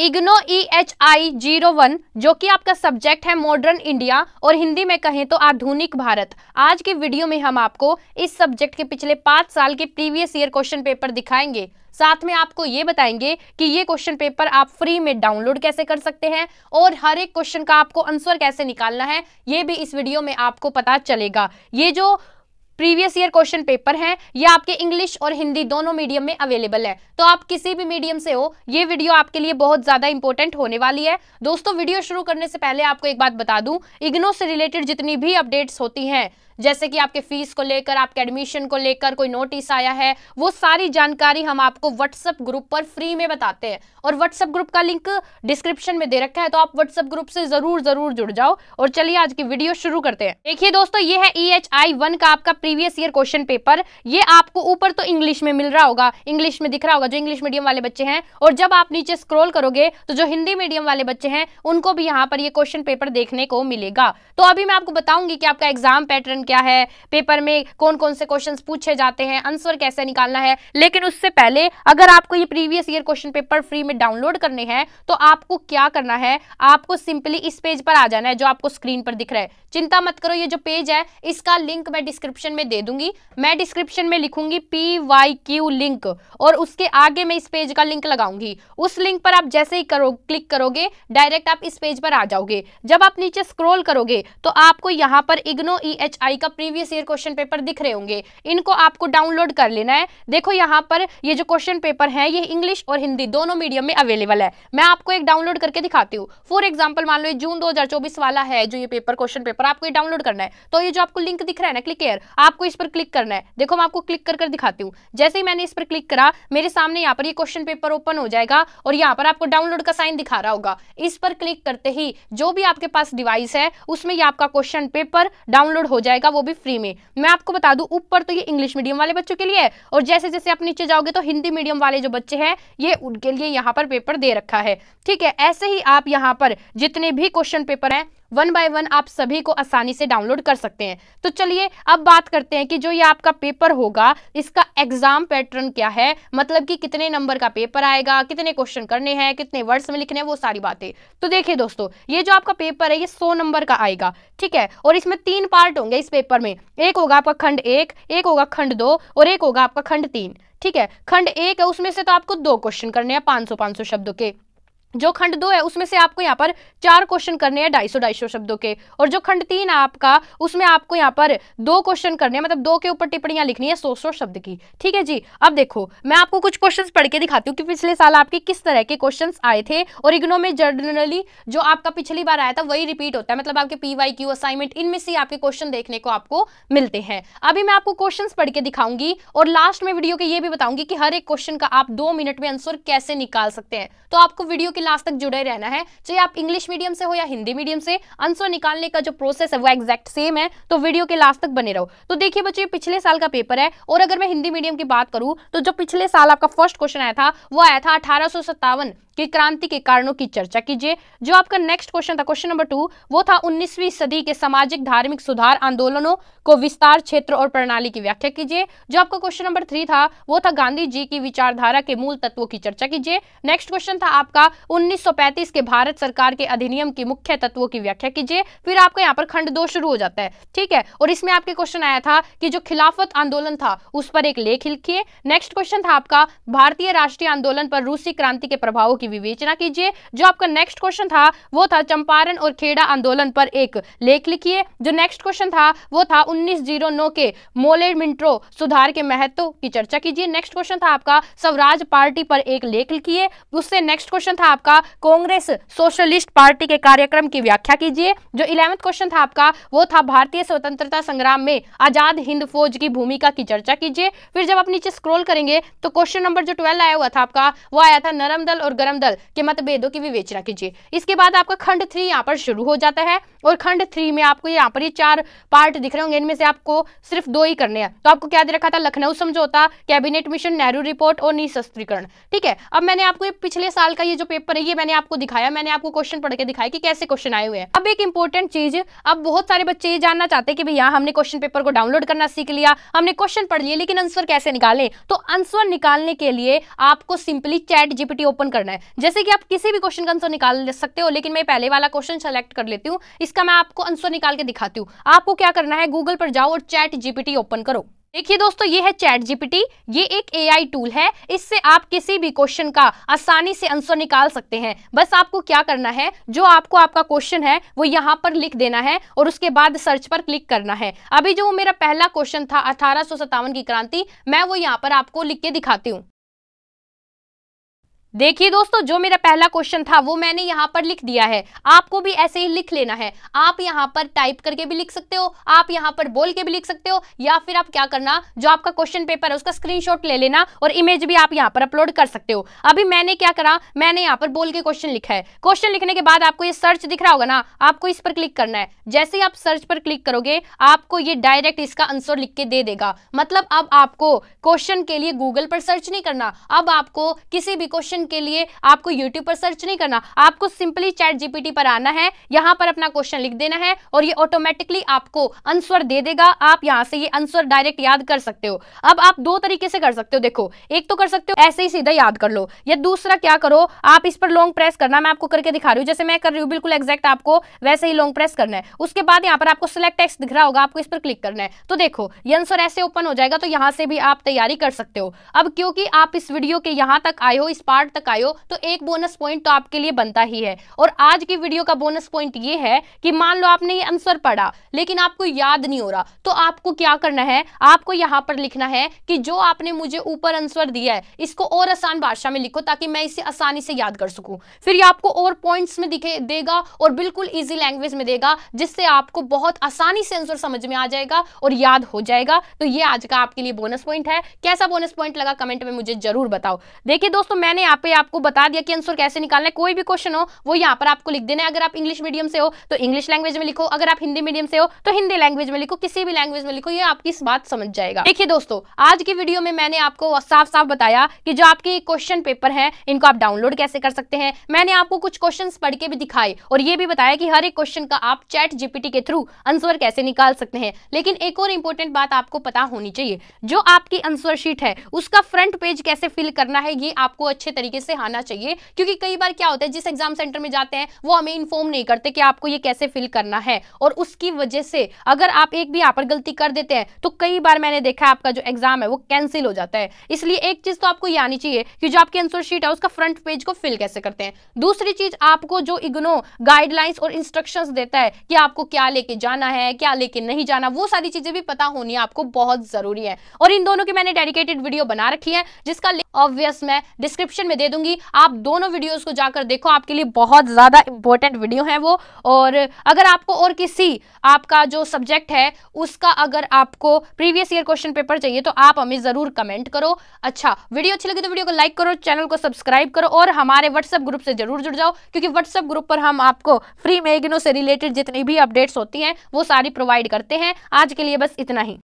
IGNOU EHI-01 जो कि आपका सब्जेक्ट है मॉडर्न इंडिया और हिंदी में कहें तो आधुनिक भारत। आज की वीडियो में हम आपको इस सब्जेक्ट के पिछले 5 साल के प्रीवियस ईयर क्वेश्चन पेपर दिखाएंगे। साथ में आपको ये बताएंगे कि ये क्वेश्चन पेपर आप फ्री में डाउनलोड कैसे कर सकते हैं और हर एक क्वेश्चन का आपको आंसर कैसे निकालना है ये भी इस वीडियो में आपको पता चलेगा। ये जो प्रीवियस ईयर क्वेश्चन पेपर हैं ये आपके इंग्लिश और हिंदी दोनों मीडियम में अवेलेबल है, तो आप किसी भी मीडियम से हो ये वीडियो आपके लिए बहुत ज्यादा इंपॉर्टेंट होने वाली है। दोस्तों वीडियो शुरू करने से पहले आपको एक बात बता दूं, इग्नो से रिलेटेड जितनी भी अपडेट्स होती हैं जैसे कि आपके फीस को लेकर, आपके एडमिशन को लेकर कोई नोटिस आया है, वो सारी जानकारी हम आपको व्हाट्सएप ग्रुप पर फ्री में बताते हैं और व्हाट्सएप ग्रुप का लिंक डिस्क्रिप्शन में दे रखा है, तो आप व्हाट्सएप ग्रुप से जरूर जुड़ जाओ। और चलिए आज की वीडियो शुरू करते हैं। देखिए दोस्तों ये है EHI-1 का आपका प्रीवियस ईयर क्वेश्चन पेपर। ये आपको ऊपर तो इंग्लिश में मिल रहा होगा, इंग्लिश में दिख रहा होगा जो इंग्लिश मीडियम वाले बच्चे हैं, और जब आप नीचे स्क्रॉल करोगे तो जो हिंदी मीडियम वाले बच्चे हैं उनको भी यहाँ पर ये क्वेश्चन पेपर देखने को मिलेगा। तो अभी मैं आपको बताऊंगी कि आपका एग्जाम पैटर्न क्या है, पेपर में कौन कौन से क्वेश्चंस पूछे जाते हैं, आंसर कैसे निकालना है। लेकिन उससे पहले अगर आपको ये previous year question paper free में डाउनलोड करने हैं तो आपको क्या करना है, आपको सिंपली इस पेज पर आ जाना है जो आपको स्क्रीन पर दिख रहा है। चिंता मत करो, ये जो पेज है इसका लिंक मैं डिस्क्रिप्शन में दे दूंगी। मैं डिस्क्रिप्शन में लिखूंगी PYQ लिंक और उसके आगे मैं इस पेज का लिंक लगाऊंगी। उस लिंक पर आप जैसे ही क्लिक करोगे डायरेक्ट आप इस पेज पर आ जाओगे। जब आप नीचे स्क्रॉल करोगे तो आपको यहाँ पर इग्नो EHI का प्रीवियस ईयर क्वेश्चन पेपर दिख रहे होंगे, इनको आपको डाउनलोड कर लेना है। देखो यहाँ पर ये जो क्वेश्चन पेपर है ये इंग्लिश और हिंदी दोनों मीडियम में अवेलेबल है। मैं आपको एक डाउनलोड करके दिखाती हूँ। फॉर एग्जांपल मान लो जून 2024 वाला है जो ये पेपर क्वेश्चन पेपर आपको ये डाउनलोड करना है, तो ये जो आपको लिंक दिख रहा है ना क्लिक हियर, आपको इस पर क्लिक करना है। देखो मैं आपको क्लिक कर दिखाती हूँ। जैसे ही मैंने इस पर क्लिक करा मेरे सामने यहाँ पर ये क्वेश्चन पेपर ओपन हो जाएगा और यहाँ पर आपको डाउनलोड का साइन दिखा रहा होगा। इस पर क्लिक करते ही जो भी आपके पास डिवाइस है उसमें ये आपका क्वेश्चन पेपर डाउनलोड हो जाएगा, वो भी फ्री में। मैं आपको बता दूं ऊपर तो ये इंग्लिश मीडियम वाले बच्चों के लिए है और जैसे जैसे आप नीचे जाओगे तो हिंदी मीडियम वाले जो बच्चे हैं ये उनके लिए यहाँ पर पेपर दे रखा है। ठीक है, ऐसे ही आप यहाँ पर जितने भी क्वेश्चन पेपर हैं 1 बाय 1 आप सभी को आसानी से डाउनलोड कर सकते हैं। तो चलिए अब बात करते हैं कि जो ये आपका पेपर होगा इसका एग्जाम पैटर्न क्या है, मतलब कि कितने नंबर का पेपर आएगा, कितने क्वेश्चन करने हैं, कितने वर्ड्स में लिखने हैं, वो सारी बातें। तो देखिए दोस्तों ये जो आपका पेपर है ये 100 नंबर का आएगा। ठीक है, और इसमें 3 पार्ट होंगे इस पेपर में। एक होगा आपका खंड 1, एक होगा खंड 2 और एक होगा आपका खंड 3। ठीक है, खंड 1 है उसमें से तो आपको 2 क्वेश्चन करने हैं 500 शब्दों के। जो खंड 2 है उसमें से आपको यहाँ पर 4 क्वेश्चन करने हैं 250 शब्दों के, और जो खंड 3 है आपका उसमें आपको यहाँ पर 2 क्वेश्चन करने हैं, मतलब 2 के ऊपर टिप्पणियां लिखनी है 100 शब्द की। ठीक है जी, अब देखो मैं आपको कुछ क्वेश्चंस पढ़ के दिखाती हूँ कि पिछले साल आपके किस तरह के क्वेश्चंस आए थे। और इग्नो में जनरली जो आपका पिछली बार आया था वही रिपीट होता है, मतलब आपके PYQ असाइनमेंट इनमें से आपके क्वेश्चन देखने को आपको मिलते हैं। अभी मैं आपको क्वेश्चन पढ़ के दिखाऊंगी और लास्ट में वीडियो के ये भी बताऊंगी कि हर एक क्वेश्चन का आप 2 मिनट में आंसर कैसे निकाल सकते हैं। तो आपको वीडियो के लास्ट तक जुड़े रहना है, चाहे आप इंग्लिश मीडियम से हो या हिंदी मीडियम से। आंसर निकालने का जो प्रोसेस है वो एग्जैक्ट सेम है, तो वीडियो के लास्ट तक बने रहो। तो देखिए बच्चों ये पिछले साल का पेपर है और अगर मैं हिंदी मीडियम की बात करूं तो जो पिछले साल आपका फर्स्ट क्वेश्चन आया था वो आया था 1857 की क्रांति के कारणों की चर्चा कीजिए। जो आपका नेक्स्ट क्वेश्चन था क्वेश्चन नंबर 2 वो था 19वीं सदी के सामाजिक धार्मिक सुधार आंदोलनों को विस्तार, क्षेत्र और प्रणाली की व्याख्या कीजिए। जो आपका क्वेश्चन नंबर 3 था वो था गांधी जी की विचारधारा के मूल तत्वों की चर्चा कीजिए। नेक्स्ट क्वेश्चन था आपका 1935 के भारत सरकार के अधिनियम की मुख्य तत्वों की व्याख्या कीजिए। फिर आपका यहाँ पर खंड 2 शुरू हो जाता है। ठीक है, और इसमें आपके क्वेश्चन आया था कि जो खिलाफत आंदोलन था उस पर एक लेख लिखिए। नेक्स्ट क्वेश्चन था आपका भारतीय राष्ट्रीय आंदोलन पर रूसी क्रांति के प्रभावों की विवेचना कीजिए। जो आपका नेक्स्ट क्वेश्चन था वो था चंपारण और खेड़ा आंदोलन पर एक लेख लिखिए। जो नेक्स्ट क्वेश्चन था वो था 1909 के मोलेमिंट्रो सुधार के महत्व की चर्चा कीजिए। नेक्स्ट क्वेश्चन था आपका स्वराज पार्टी पर एक लेख लिखिए। उससे नेक्स्ट क्वेश्चन था आपका कांग्रेस सोशलिस्ट पार्टी के कार्यक्रम की व्याख्या कीजिए। जो 11वां क्वेश्चन था आपका वो था भारतीय स्वतंत्रता संग्राम में आजाद हिंद फौज की भूमिका की चर्चा कीजिए। फिर जब आप नीचे स्क्रॉल करेंगे तो क्वेश्चन नंबर जो 12 आया हुआ था आपका वो आया था नरम दल और गरम दल के मतभेदों की विवेचना कीजिए। इसके बाद आपका खंड 3 यहाँ पर शुरू हो जाता है और खंड 3 में आपको यहाँ पर ये 4 पार्ट दिख रहे होंगे, इनमें से आपको सिर्फ 2 ही करने हैं। तो आपको क्या दे रखा था, लखनऊ समझौता, कैबिनेट मिशन, नेहरू रिपोर्ट और निशस्त्रीकरण। ठीक है, अब मैंने आपको ये पिछले साल का ये जो पेपर पेपर है, ये मैंने आपको दिखाया, मैंने आपको क्वेश्चन पढ़ के दिखाया कि कैसे क्वेश्चन आए हुए हैं। अब एक इंपॉर्टेंट चीज, अब बहुत सारे बच्चे ये जानना चाहते हैं कि भैया हमने क्वेश्चन पेपर को डाउनलोड करना सीख लिया, हमने क्वेश्चन पढ़ लिए, लेकिन आंसर कैसे निकालें। तो आंसर निकालने के लिए आपको सिंपली चैट जीपीटी ओपन करना है। जैसे कि आप किसी भी क्वेश्चन का आंसर निकाल सकते हो, लेकिन मैं पहले वाला क्वेश्चन सेलेक्ट कर लेती हूँ, इसका मैं आपको आंसर निकाल के दिखाती हूँ। आपको क्या करना है, गूगल पर जाओ और चैट जीपीटी ओपन करो। देखिए दोस्तों, ये है चैट जीपीटी, ये एक एआई टूल है, इससे आप किसी भी क्वेश्चन का आसानी से आंसर निकाल सकते हैं। बस आपको क्या करना है, जो आपको आपका क्वेश्चन है वो यहाँ पर लिख देना है और उसके बाद सर्च पर क्लिक करना है। अभी जो मेरा पहला क्वेश्चन था 1857 की क्रांति, मैं वो यहाँ पर आपको लिख के दिखाती हूँ। देखिए दोस्तों, जो मेरा पहला क्वेश्चन था वो मैंने यहाँ पर लिख दिया है। आपको भी ऐसे ही लिख लेना है। आप यहाँ पर टाइप करके भी लिख सकते हो, आप यहाँ पर बोल के भी लिख सकते हो, या फिर आप क्या करना, जो आपका क्वेश्चन पेपर है उसका स्क्रीनशॉट ले लेना और इमेज भी आप यहाँ पर अपलोड कर सकते हो। अभी मैंने क्या करा, मैंने यहाँ पर बोल के क्वेश्चन लिखा है। क्वेश्चन लिखने के बाद आपको ये सर्च दिख रहा होगा ना, आपको इस पर क्लिक करना है। जैसे ही आप सर्च पर क्लिक करोगे, आपको ये डायरेक्ट इसका आंसर लिख के दे देगा। मतलब अब आपको क्वेश्चन के लिए गूगल पर सर्च नहीं करना, अब आपको किसी भी क्वेश्चन के लिए आपको YouTube पर सर्च नहीं करना, आपको सिंपली चैट जीपीटी पर आना है, यहां पर अपना क्वेश्चन लिख देना है और ये ऑटोमेटिकली आपको आंसर दे देगा। आप यहां से ये आंसर डायरेक्ट याद कर सकते हो। अब आप दो तरीके से कर सकते हो, देखो, एक तो कर सकते हो ऐसे ही सीधा याद कर लो, या दूसरा क्या करो, आप इस पर लॉन्ग प्रेस करना, मैं आपको करके दिखा रही हूं, जैसे मैं कर रही हूं बिल्कुल एग्जैक्ट आपको वैसे ही लॉन्ग प्रेस करना है। उसके बाद यहाँ पर आपको सिलेक्ट टेक्स्ट दिख रहा होगा, आपको इस पर क्लिक करना है। तो देखो ये आंसर ऐसे ओपन हो जाएगा, तो यहां से भी आप तैयारी कर सकते हो। अब क्योंकि आप इस वीडियो के यहां तक आए हो, इस पार्ट तक आए हो, तो एक बोनस पॉइंट तो आपके लिए बनता ही है। और आज की वीडियो का बोनस पॉइंट ये है कि मान लो आपने ये आंसर पढ़ा लेकिन आपको याद नहीं हो रहा, तो आपको क्या करना है, आपको यहां पर लिखना है कि जो आपने मुझे ऊपर आंसर दिया है इसको और आसान भाषा में लिखो, ताकि मैं इसे आसानी से याद कर सकूं। फिर ये आपको और पॉइंट्स में दिखे देगा और बिल्कुल इजी लैंग्वेज में देगा, जिससे आपको बहुत आसानी से आंसर समझ में आ जाएगा और याद हो जाएगा। तो ये आज का आपके लिए बोनस पॉइंट है। कैसा बोनस पॉइंट लगा कमेंट में मुझे जरूर बताओ। देखिए दोस्तों, मैंने यहाँ पे आपको बता दिया कि आंसर कैसे निकालना है। कोई भी क्वेश्चन हो वो यहाँ पर आपको लिख देना है। अगर आप इंग्लिश मीडियम से हो तो इंग्लिश लैंग्वेज में लिखो, अगर आप हिंदी मीडियम से हो तो हिंदी लैंग्वेज में लिखो, किसी भी लैंग्वेज में लिखो, ये आपकी इस बात समझ जाएगा। देखिए दोस्तों, आज की वीडियो में मैंने आपको साफ साफ बताया कि जो आपके क्वेश्चन पेपर हैं इनको आप डाउनलोड कैसे कर सकते हैं। मैंने आपको कुछ क्वेश्चंस पढ़ के भी दिखाए और ये भी बताया कि हर एक क्वेश्चन का आप चैट जीपीटी के थ्रू आंसर कैसे निकाल सकते हैं। लेकिन एक और इंपॉर्टेंट बात आपको पता होनी चाहिए, जो आपकी आंसर शीट है उसका फ्रंट पेज कैसे फिल करना है, ये आपको अच्छे तरीके से आना चाहिए। क्योंकि कई बार क्या होता है, जिस एग्जाम सेंटर में जाते हैं वो हमें इन्फॉर्म नहीं करते कि आपको ये कैसे फिल करना है, और उसकी वजह से अगर आप एक भी यहाँ पर गलती कर देते हैं तो कई बार मैंने देखा है आपका जो एग्जाम है वो कैंसिल हो जाता है। इसलिए एक चीज तो आपको ये आनी चाहिए कि जो आपकी आंसर शीट है उसका फ्रंट पेज को फिल कैसे करते हैं। दूसरी चीज, आपको जो इग्नो गाइडलाइंस और इंस्ट्रक्शंस देता है कि आपको क्या लेके जाना है, क्या लेके नहीं जाना, वो सारी चीजें भी पता होनी आपको बहुत जरूरी है। और इन दोनों की मैंने डेडिकेटेड वीडियो बना रखी है, जिसका लिंक ऑब्वियस मैं डिस्क्रिप्शन में दे दूंगी। आप दोनों वीडियोस को जाकर देखो, आपके लिए बहुत ज्यादा इंपॉर्टेंट वीडियो है वो। और अगर आपको और किसी आपका जो सब्जेक्ट है उसका अगर आपको प्रीवियस ईयर क्वेश्चन पेपर चाहिए तो आप हमें जरूर कमेंट करो। अच्छा, वीडियो अच्छी लगी तो वीडियो को लाइक करो, चैनल को सब्सक्राइब करो और हमारे व्हाट्सएप ग्रुप से जरूर जुड़ जाओ, क्योंकि व्हाट्सएप ग्रुप पर हम आपको फ्री में इग्नो से रिलेटेड जितनी भी अपडेट्स होती हैं वो सारी प्रोवाइड करते हैं। आज के लिए बस इतना ही।